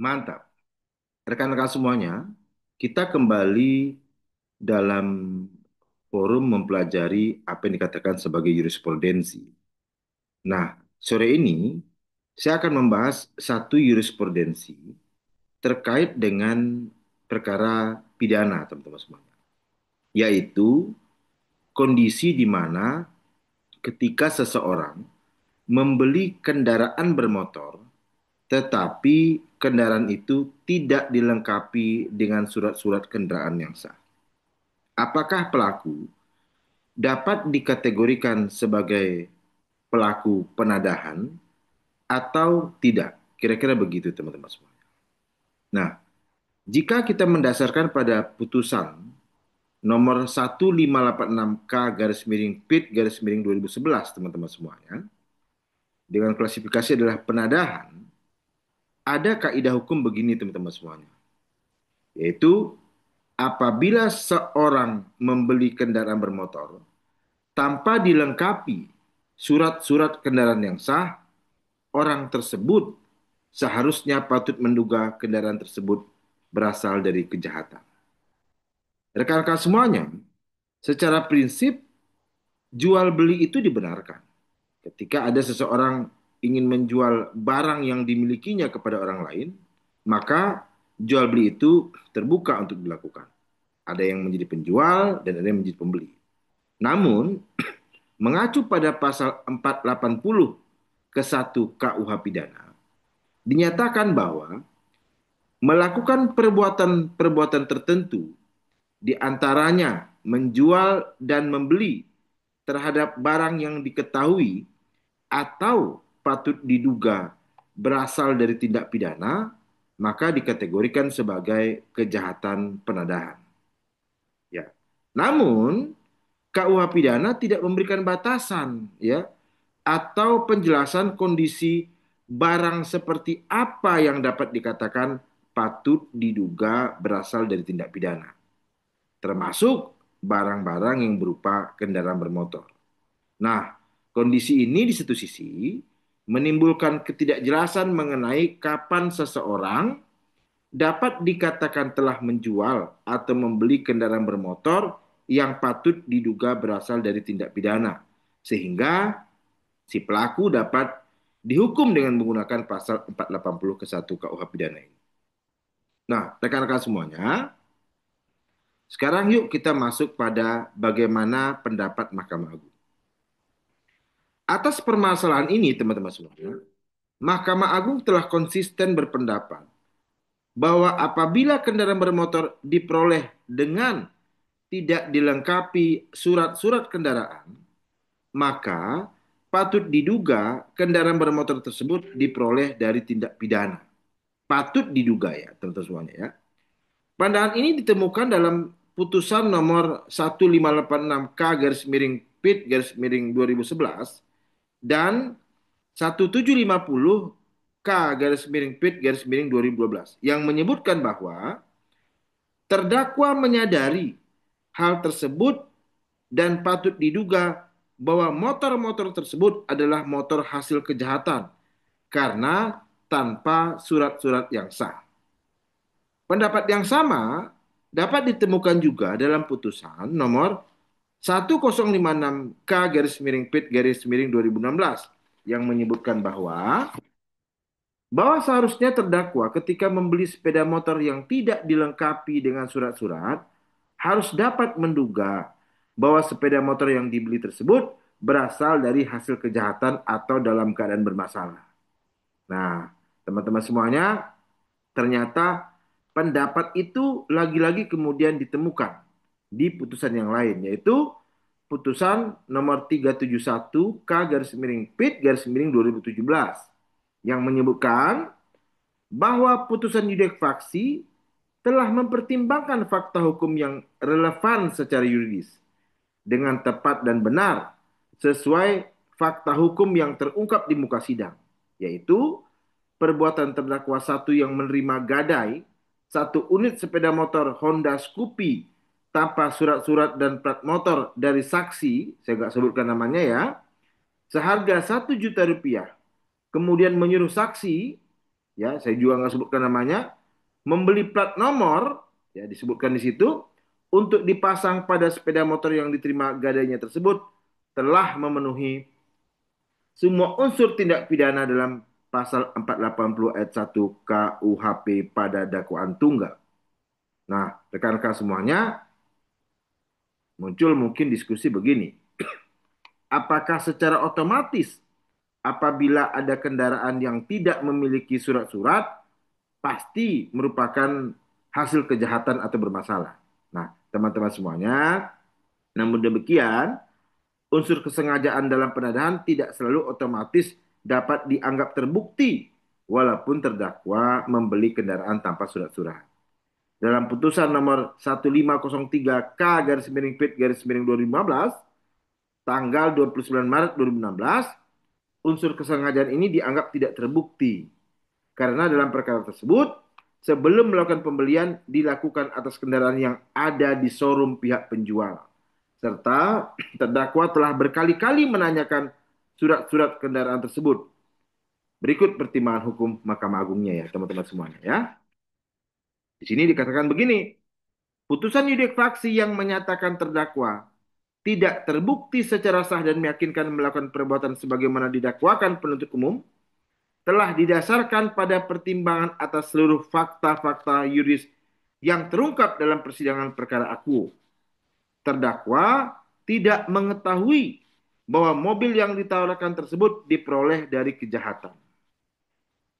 Mantap. Rekan-rekan semuanya, kita kembali dalam forum mempelajari apa yang dikatakan sebagai jurisprudensi. Nah, sore ini saya akan membahas satu jurisprudensi terkait dengan perkara pidana, teman-teman semuanya, yaitu kondisi di mana ketika seseorang membeli kendaraan bermotor, tetapi kendaraan itu tidak dilengkapi dengan surat-surat kendaraan yang sah. Apakah pelaku dapat dikategorikan sebagai pelaku penadahan atau tidak? Kira-kira begitu, teman-teman semua. Nah, jika kita mendasarkan pada putusan nomor 1586K garis miring PIT garis miring 2011, teman-teman semuanya, dengan klasifikasi adalah penadahan, ada kaidah hukum begini, teman-teman semuanya, yaitu apabila seorang membeli kendaraan bermotor tanpa dilengkapi surat-surat kendaraan yang sah, orang tersebut seharusnya patut menduga kendaraan tersebut berasal dari kejahatan. Rekan-rekan semuanya, secara prinsip jual beli itu dibenarkan. Ketika ada seseorang ingin menjual barang yang dimilikinya kepada orang lain, maka jual beli itu terbuka untuk dilakukan. Ada yang menjadi penjual dan ada yang menjadi pembeli. Namun, mengacu pada pasal 480 ke 1 KUH pidana, dinyatakan bahwa melakukan perbuatan-perbuatan tertentu, di antaranya menjual dan membeli terhadap barang yang diketahui atau patut diduga berasal dari tindak pidana, maka dikategorikan sebagai kejahatan penadahan. Ya. Namun, KUH pidana tidak memberikan batasan, ya, atau penjelasan kondisi barang seperti apa yang dapat dikatakan patut diduga berasal dari tindak pidana, termasuk barang-barang yang berupa kendaraan bermotor. Nah, kondisi ini di satu sisi menimbulkan ketidakjelasan mengenai kapan seseorang dapat dikatakan telah menjual atau membeli kendaraan bermotor yang patut diduga berasal dari tindak pidana, sehingga si pelaku dapat dihukum dengan menggunakan pasal 480 ke 1 KUH pidana ini. Nah, rekan-rekan semuanya, sekarang yuk kita masuk pada bagaimana pendapat Mahkamah Agung. Atas permasalahan ini, teman-teman semuanya, Mahkamah Agung telah konsisten berpendapat bahwa apabila kendaraan bermotor diperoleh dengan tidak dilengkapi surat-surat kendaraan, maka patut diduga kendaraan bermotor tersebut diperoleh dari tindak pidana. Patut diduga ya, teman-teman semuanya ya. Pandangan ini ditemukan dalam putusan nomor 1586K garis miring PIT garis miring 2011 dan 1750 K garis miring PIT garis miring 2012 yang menyebutkan bahwa terdakwa menyadari hal tersebut dan patut diduga bahwa motor-motor tersebut adalah motor hasil kejahatan karena tanpa surat-surat yang sah. Pendapat yang sama dapat ditemukan juga dalam putusan nomor 1056K garis miring PIT garis miring 2016 yang menyebutkan bahwa seharusnya terdakwa ketika membeli sepeda motor yang tidak dilengkapi dengan surat-surat harus dapat menduga bahwa sepeda motor yang dibeli tersebut berasal dari hasil kejahatan atau dalam keadaan bermasalah. Nah, teman-teman semuanya, ternyata pendapat itu lagi-lagi kemudian ditemukan di putusan yang lain, yaitu putusan nomor 371 K garis miring PIT garis miring 2017 yang menyebutkan bahwa putusan yudek faksi telah mempertimbangkan fakta hukum yang relevan secara yuridis dengan tepat dan benar sesuai fakta hukum yang terungkap di muka sidang, yaitu perbuatan terdakwa satu yang menerima gadai satu unit sepeda motor Honda Scoopy tanpa surat-surat dan plat motor dari saksi, saya nggak sebutkan namanya ya, seharga 1 juta rupiah, kemudian menyuruh saksi ya saya juga nggak sebutkan namanya, membeli plat nomor, ya disebutkan di situ, untuk dipasang pada sepeda motor yang diterima gadainya tersebut telah memenuhi semua unsur tindak pidana dalam pasal 480 ayat 1 KUHP pada dakwaan tunggal. Nah, rekan-rekan semuanya, muncul mungkin diskusi begini. Apakah secara otomatis apabila ada kendaraan yang tidak memiliki surat-surat, pasti merupakan hasil kejahatan atau bermasalah? Nah, teman-teman semuanya, namun demikian, unsur kesengajaan dalam penadahan tidak selalu otomatis dapat dianggap terbukti walaupun terdakwa membeli kendaraan tanpa surat-surat. Dalam putusan nomor 1503 K garis miring PIT garis miring 2015 tanggal 29 Maret 2016, unsur kesengajaan ini dianggap tidak terbukti karena dalam perkara tersebut sebelum melakukan pembelian dilakukan atas kendaraan yang ada di showroom pihak penjual serta terdakwa telah berkali-kali menanyakan surat-surat kendaraan tersebut. Berikut pertimbangan hukum Mahkamah Agungnya ya teman-teman semuanya ya. Di sini dikatakan begini, putusan yudik faksi yang menyatakan terdakwa tidak terbukti secara sah dan meyakinkan melakukan perbuatan sebagaimana didakwakan penuntut umum telah didasarkan pada pertimbangan atas seluruh fakta-fakta yuris yang terungkap dalam persidangan perkara akuo. Terdakwa tidak mengetahui bahwa mobil yang ditawarkan tersebut diperoleh dari kejahatan.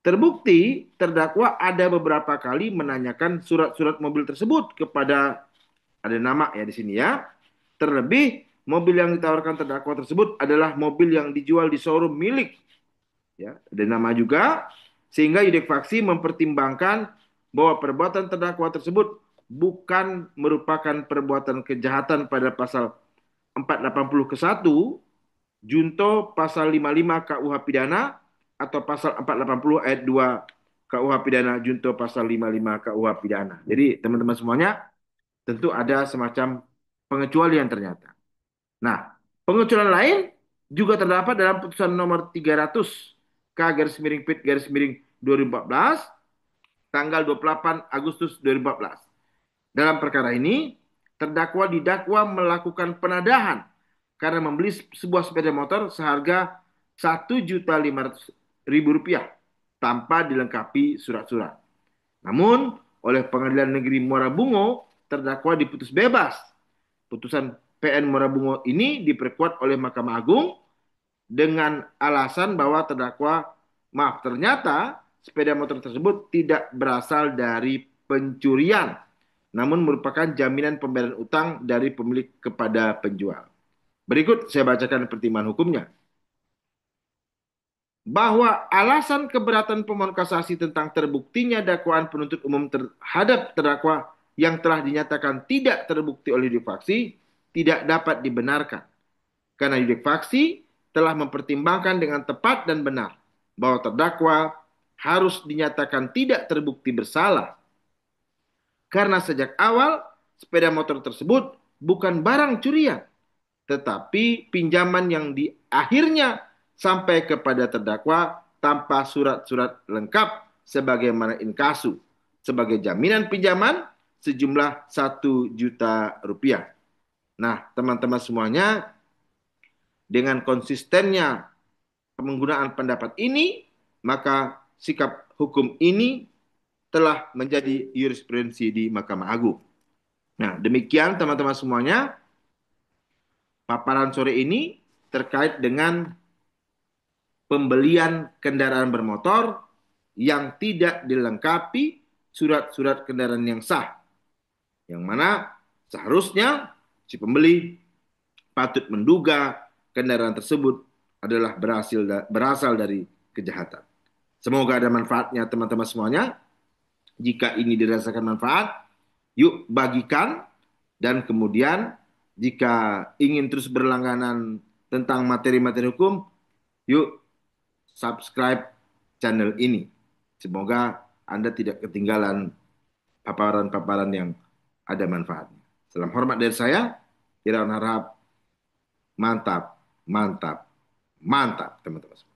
Terbukti terdakwa ada beberapa kali menanyakan surat-surat mobil tersebut kepada, ada nama ya di sini ya. Terlebih mobil yang ditawarkan terdakwa tersebut adalah mobil yang dijual di showroom milik, ya, ada nama juga, sehingga yudik faksi mempertimbangkan bahwa perbuatan terdakwa tersebut bukan merupakan perbuatan kejahatan pada pasal 480 ke 1 junto pasal 55 KUH pidana atau pasal 480 ayat 2 KUH pidana junto pasal 55 KUH pidana. Jadi teman-teman semuanya tentu ada semacam pengecualian ternyata. Nah, pengecualian lain juga terdapat dalam putusan nomor 300 K garis miring PIT garis miring 2014 tanggal 28 Agustus 2014. Dalam perkara ini, terdakwa didakwa melakukan penadahan karena membeli sebuah sepeda motor seharga Rp1.500.000 tanpa dilengkapi surat-surat. Namun, oleh Pengadilan Negeri Muara Bungo, terdakwa diputus bebas. Putusan PN Muara Bungo ini diperkuat oleh Mahkamah Agung dengan alasan bahwa ternyata sepeda motor tersebut tidak berasal dari pencurian, namun merupakan jaminan pembayaran utang dari pemilik kepada penjual. Berikut saya bacakan pertimbangan hukumnya. Bahwa alasan keberatan pemohon kasasi tentang terbuktinya dakwaan penuntut umum terhadap terdakwa yang telah dinyatakan tidak terbukti oleh yudik faksi tidak dapat dibenarkan. Karena yudik faksi telah mempertimbangkan dengan tepat dan benar bahwa terdakwa harus dinyatakan tidak terbukti bersalah. Karena sejak awal sepeda motor tersebut bukan barang curian, tetapi pinjaman yang di akhirnya sampai kepada terdakwa tanpa surat-surat lengkap sebagaimana inkasu sebagai jaminan pinjaman sejumlah Rp1 juta. Nah, teman-teman semuanya, dengan konsistennya penggunaan pendapat ini, maka sikap hukum ini telah menjadi jurisprudensi di Mahkamah Agung. Nah, demikian teman-teman semuanya, paparan sore ini terkait dengan pembelian kendaraan bermotor yang tidak dilengkapi surat-surat kendaraan yang sah, yang mana seharusnya si pembeli patut menduga kendaraan tersebut adalah berasal dari kejahatan. Semoga ada manfaatnya teman-teman semuanya. Jika ini dirasakan manfaat, yuk bagikan. Dan kemudian jika ingin terus berlangganan tentang materi-materi hukum, yuk subscribe channel ini. Semoga Anda tidak ketinggalan paparan-paparan yang ada manfaatnya. Salam hormat dari saya, Irawan Harahap. Mantap, mantap, mantap teman-teman.